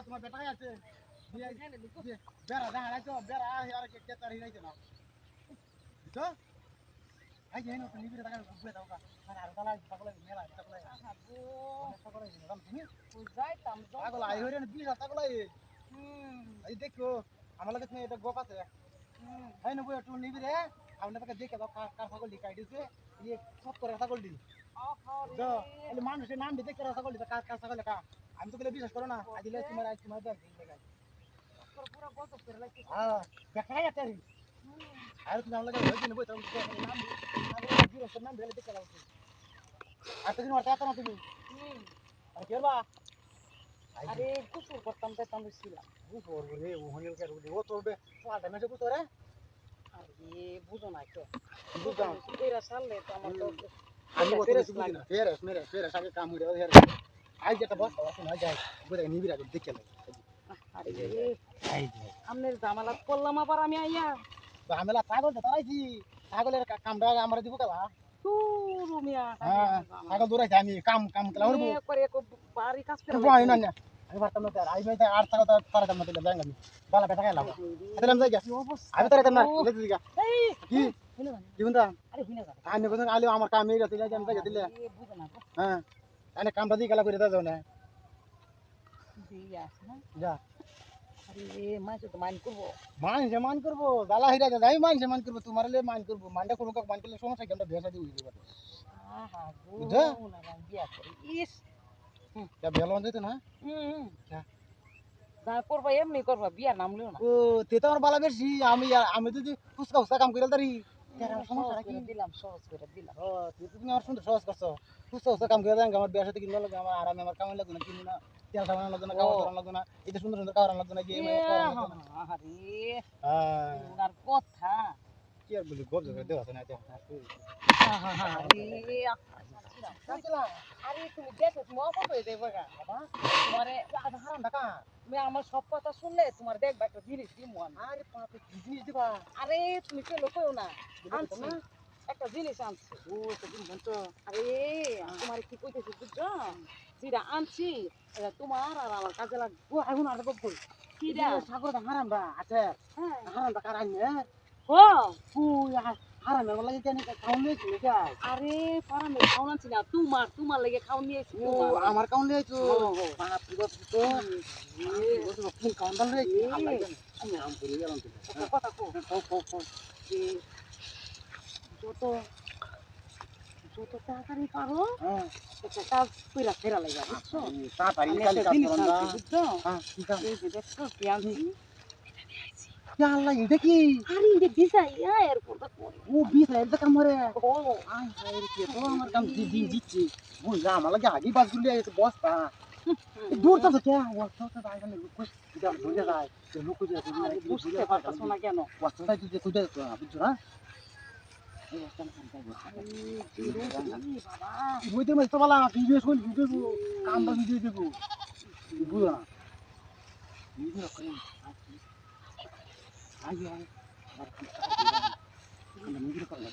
তোমার বেটা আছে বেড়া দেখা যাইছো বেড়া আর কে তার হিরাইছে না বুঝছো আই যেন তো নিবিড় টাকা বুঝবে দাও আর আর দালা পাগলা মেলা পাগলা আহাবো পাগলা রাম তুমি যাইতাম পাগলা আই হইরে বিশ পাগলা এই দেখো আমার লাগে তুমি এটা গোপ আছে এই নবো একটু নিবিড়ে আমরা তাকে দেখে দাও কার পাগল লিখাই দিছে এই সব করে পাগল দি তো এই মানুষের নাম দিতে করে পাগল দিতে কার পাগল লেখা আমি তো বলে বিশ্বাস করো না আদিলে তোমার দেখ লেখা পুরো গত করে লাগছে হ্যাঁ দেখাই আছে আর তুমি আমরা হইছে নবো তো নাম জিরো সব নাম ধরে দেখে দাও আর তুমি ওটা তো না তুমি আর কি করবা আরে কুসুর করতাম তো তুমি ছিলা কুসুর রে ও হনিল কে ও তো বে পাল্টা মেজে কুসুর রে আরে বুঝো না কে বুঝাও এরা সালে তো আমার তো আমি তেরে বুঝি না ফেরে আগে কাম হইরা হেরে আই যেটা বস আছে না যাই বুঝা নিবিরা দেখে লে আরে আই আমনের জামালা করলাম আবার আমি আইয়া জামালা পাগল তো তাইছি পাগলের কামটা আমরা দিব কালা রুমিয়া হ্যাঁ পাগল দৌড়াইছে আমি কাম কলা করব করে এক বাড়ি কাজ করে বই না না আমি পারতাম না আর আই ভাই 8 টাকা তো পারতাম না দিলে ব্যাংক আমি বালা টাকা লাভ আদলাম যাই আমি তো রেতাম না লে দিগা কি কি বন্ধা আরে হুইনা যা আমি কোন আলি আমার কাম এই রাতে যাই আমি যাই দিলে বুঝ না হ্যাঁ আনে কামটা দি গলা করে দাও না দিয়া না যা আরে মাইছে তো মান করব দালা হিরা যাই মাইছে মান করব তোমার লে মান করব মানটা কোন কক মান করলে সমস্যা কেন বেসা দি হইবে আহা গো না বিয়া করে ইস যা বেলন দিতে না যা করবা এমনি করবা বিয়া নাম লিও না ও তে তো আমার বালা বেশি আমি যদি ফুসকা কাম কইরা দারি সমস্যা কি দিলাম সহজ করে দিলাম ও তুমি আমার সুন্দর সহজ করছো ফুসকা কাম কইরা দাও আমার বিয়ার সাথে কিনবা লাগে আমার আরামে আমার কামাই লাগবে না কিনি না তেল সাবান লাগবে না খাওয়া দাওয়া লাগবে না এটা সুন্দর সুন্দর খাওয়া লাগবে না যে আরে আর কথা কি আর বলি গপ জগা দেওয়া না আরে তুমি দেখো তুমি অপর হয়ে যাবে বাবা তোমারে হারাম টাকা তুমি আমার সব কথা শুনলে তোমার দেখবা একটা জিনিস দিমু আমি আরে পাপে কি জিনিস দিবা আরে তুমি কেন কইও না আনছি না একটা জিনিস আনছি ও তো জিনিস আনছো আরে তোমার কি কইতেছি বুঝছো যেটা আনছি এটা তোমার আর আমার কাজে লাগবে এখন আর গপ কই কি রে সাগর হারাম বা আছে হ্যাঁ হারাম টাকা আইনে ও তুই হারাম এর লাগি কেন খাওন নিয়েছি যাই আরে পারামে খাওন আনছি না তোমার লাগি খাওন নিয়েছি ও আমার খাওন নিয়েছো বাপ রে বাপ তো কি খাওন দাল রে আমি আম করে গেলাম তো কথা কো যত তাড়াতাড়ি পারো একটা কাজ কইরা ফেরা লাগা বুঝছো তাড়াতাড়ি কাজ করো না বুঝছো হ্যাঁ ঠিক আছে এই যে দেখছো কি আনছি আল্লাহ এটা কি আরে এটা দিশা ইয়া এয়ারপোর্ট ও বিসা এটা কামরে ও আই হাই রে তো আমার কাম দিচ্ছি বুঝা আমার লাগে আগে বাস গুলি আছে বস্তা দূর তো কে ও তো বাইরে লোক এটা বুঝে যায় লোক যে বুঝতে পারতাছ না কেন বস্তাটা যে তুই বুঝছো না এই বস্তা না বাবা বুঝতে মত বলা ভিডিও কাম বা ভিডিও দেব বুঝা ভিডিও করে আগে আর আমরা মিডিয়া করব না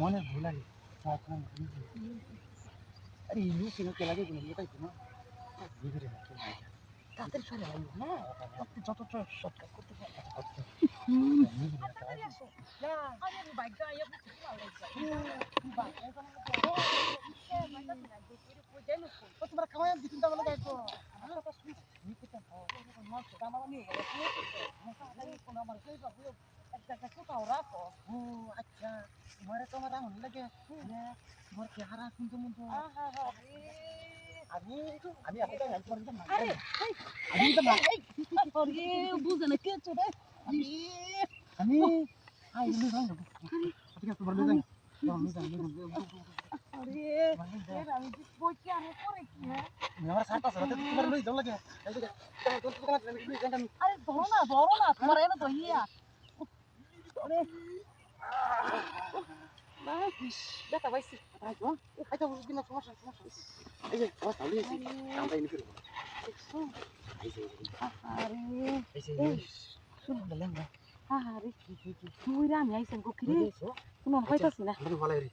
মনে ভুল লাগে আরে ইলু কিনো কে লাগে গুলো লুকাই দিনো ভিডিও নাকি তাড়াতাড়ি চলে আইও না যত শর্টকাট করতে পারো তাড়াতাড়ি আসো না আমি বাইক যা আইয়া বুঝতে পারলাই বাইক তোমরা খাওয়াই দিতে বলে গাইছো ও আচ্ছা তোমার তো আমার রামন লাগে তোমার চেহারা কিন্তু মতো আমি আমি আসলে হেল্প করে দিতাম আমি তো বুঝে না কে রে আমি আই লুই যাই না ঠিক আছে তোমার লুই যাই আরে আমি কি কইছি আমি করে কি হ্যাঁ আমার সাথে সাথে তোমার লুই যাও লাগে এই যে তোমার লুই যাই আমি আরে ধরো না তোমার এনে তো ইয়া আরে বাস দেখা পাইছি আচ্ছা আচ্ছা বুঝি না সমস্যা এই যে ও তাহলে আমরা ইনি ফিরব আরে এই যে শুনুন বলেন না আরে তুই আমি আইছেন গো কিরে কোনো কইতাছি না আমরা ভালো রে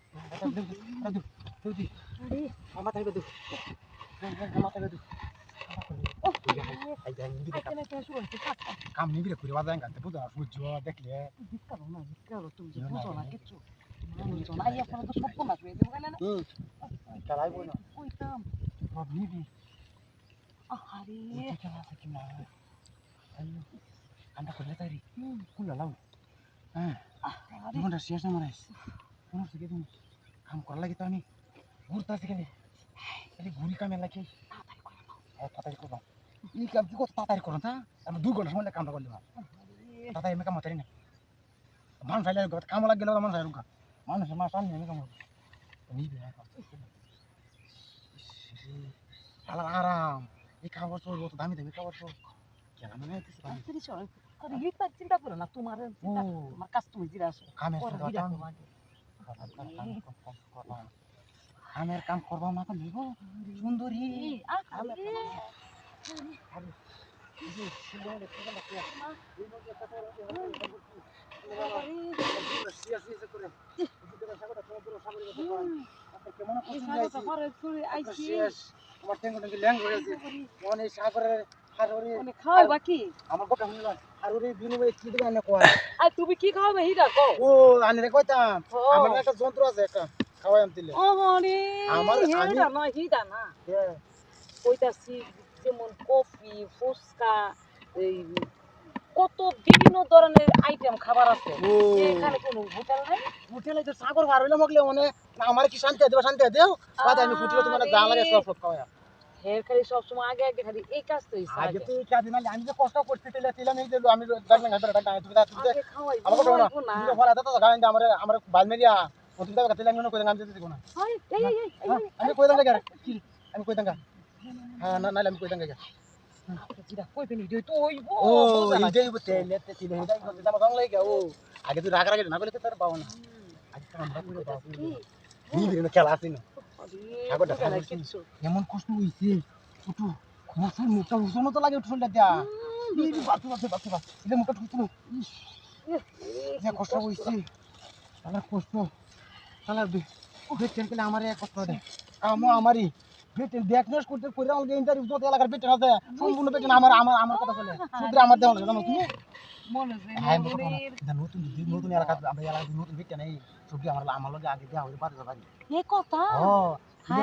তুই আরে মামা তাই দে মাথা দে আই যাই নিবি আইতে না তো শুরু হইছে কাম নিবি রে করে বাজাং কাতে বুঝা বুঝছো দেখলে বিক্কালো না তুমি যে বুঝো না কিছু না ইয়া পরে তো সব না তুই দেব না চালাই বই না কইতাম সব নিবি আরে এটা না কি না আইও আমরা করে তাই রে কুলা লাও হ্যাঁ আরে জীবনটা শেষ না মারাইস কোন থেকে তুমি কাম করা লাগি তো আমি ঘুরতাছি কেন এই ঘুরি কামে লাগে তাড়াতাড়ি করো এই কাম কি কত তাড়াতাড়ি করো তা আমি 2 ঘন্টা সময় কামটা করলাম তাড়াতাড়ি আমি কাম মাতারি না মান ফাইলে কাম লাগ গেল মান ফাইলুকা মানুষ মা সামনে আমি কাম নিবি না শালা আরাম এই খাবার চলবো তো দামি দামি খাবার চল কেন মানে কিছু দামি আরে চল আরে লিখতা চিন্তা করো না তোমার তোমার কাজ তুমি জিরা আসো কামে পরে করবা বিরা কামের কাম করবা না তো নিব সুন্দরী আরে তুমি কি খাওয়াবে হিরা কো যন্ত্র আছে একটা খাওয়াই আনতিলে হিরা নয় হিরা না কইতাছি যেমন কফি ফুচকা এই কত বিভিন্ন ধরনের আইটেম খাবার আছে এখানে কোনো হোটেল নাই হোটেলে তো সাগর ভার হইলে মগলে মানে আমার কি শান্তি দেব শান্তি দেও বাদ আমি হোটেলে তোমার যা লাগে সব সব খাওয়া হের খালি সব সময় আগে আগে খালি এই কাজ তো আগে তো এই কাজ নালে আমি যে কষ্ট করতে তেলে তেলে নেই দিলো আমি দাঁড়ান ঘাটে টাকা তুমি তুমি আগে খাওয়াই আমার কথা না তুমি ফলা দাও তো গাইন্দা আমার আমার বালমেরিয়া তুমি দাও তেলে আমি কই আমি দিতে কোনা আমি কই দাঙ্গা কি আমি কই দাঙ্গা হ্যাঁ না নালে আমি কই দাঙ্গা কই পেনি দই তো ওইবো ও এই দেই বতে লেতে তিলে হেদাই করতে জামা গাং লাগে ও আগে তুই রাগ রাগ না বলে তো তোর পাও না আজ কাম বাদ করে পাও নি বিরে খেলা আছে না আগটা কিছু এমন কষ্ট হইছে ছোট খোসুর মুখটা উসনো তো লাগে উঠছলটা দিয়া এই বাসু এটা মুখটা ঠুকলো যে কষ্ট হইছে শালা কষ্ট শালা বেটেন কেলে আমারে কষ্ট দেয় কামও আমারই বেটেন ব্যাকনেস করতে কইরা আমাকে ইন্টারভিউ যত এলাকার বেটেন আছে সম্পূর্ণ বেটেন আমার কথা চলে শুধু আমার দেওয়া জানো তুমি মনে হ্যাঁ নতুন এলাকা আমরা এলাকা নতুন বেটেন এই সবজি আমার লগে আগে দেওয়া হইছে বাড়ি বাড়ি এই কথা ও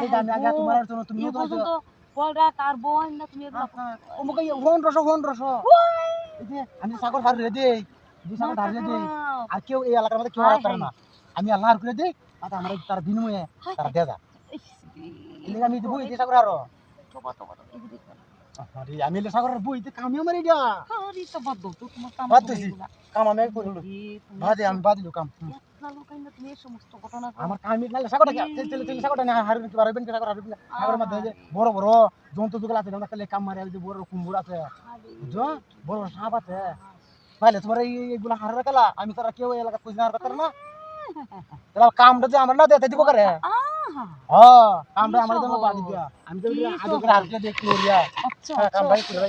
এটা আমি আগে তোমার জন্য তুমি এই নতুন পর্যন্ত বলরা কার্বন না তুমি এগুলো ও মুকে ওন রস এই যে আমি সাগর ভার রে দেই দুই সাগর ধার রে দেই আর কেউ এই এলাকার মধ্যে কেউ আর করে না আমি আল্লাহর করে দেই আর আমার তার বিনিময়ে তার দেয়া এই আমি দেব এই সাগর আর আরে আমি এলে সাগরের বইতে কামি আমার এটা আরে তো বাদ দাও তো তোমার কাম বাদ দিছি কাম আমি করিল বাদে আমি বাদ দিল কাম তুমি এই সমস্ত ঘটনা আমার কামি নালে সাগরটা তেল সাগরটা না হারবেন কি পারবেন কি সাগর হারবেন সাগরের মধ্যে যে বড় বড় জন্তু জুগলা আছে আমরা খালি কাম মারে যে বড় কুম্বুর আছে বুঝছো বড় সাপ আছে তাহলে তোমার এইগুলা হারবে কালা আমি তারা কেউ এলাকা খুঁজে হারবে তার না তাহলে কামটা যে আমরা না দিতে দিব করে হ্যাঁ কামটা আমার জন্য বাদ দিয়া আমি তো আগে করে হারতে দেখতে ওরিয়া আচ্ছা কাম ভাই করে